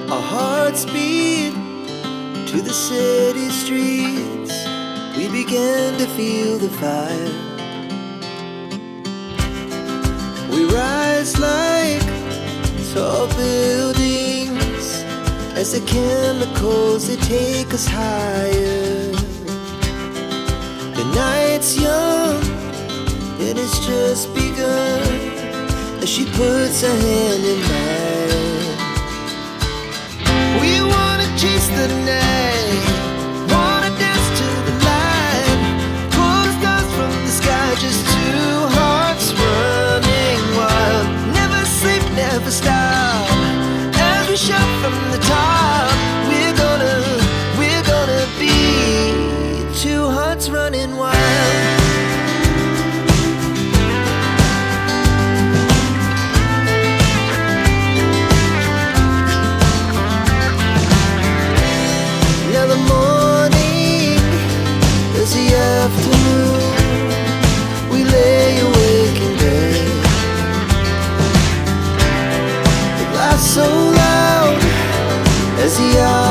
Our hearts beat to the city streets. We began to feel the fire. We rise like tall buildings as the chemicals, they take us higher. The night's young and it's just begun as she puts her hand in mine. We wanna chase the night, wanna dance to the light, pull the stars from the sky, just two hearts running wild. Never sleep, never stop, as we shout from the top. We're gonna be two hearts running wild. Now the morning is the afternoon. We lay awake in bed. The laughs so loud as the hours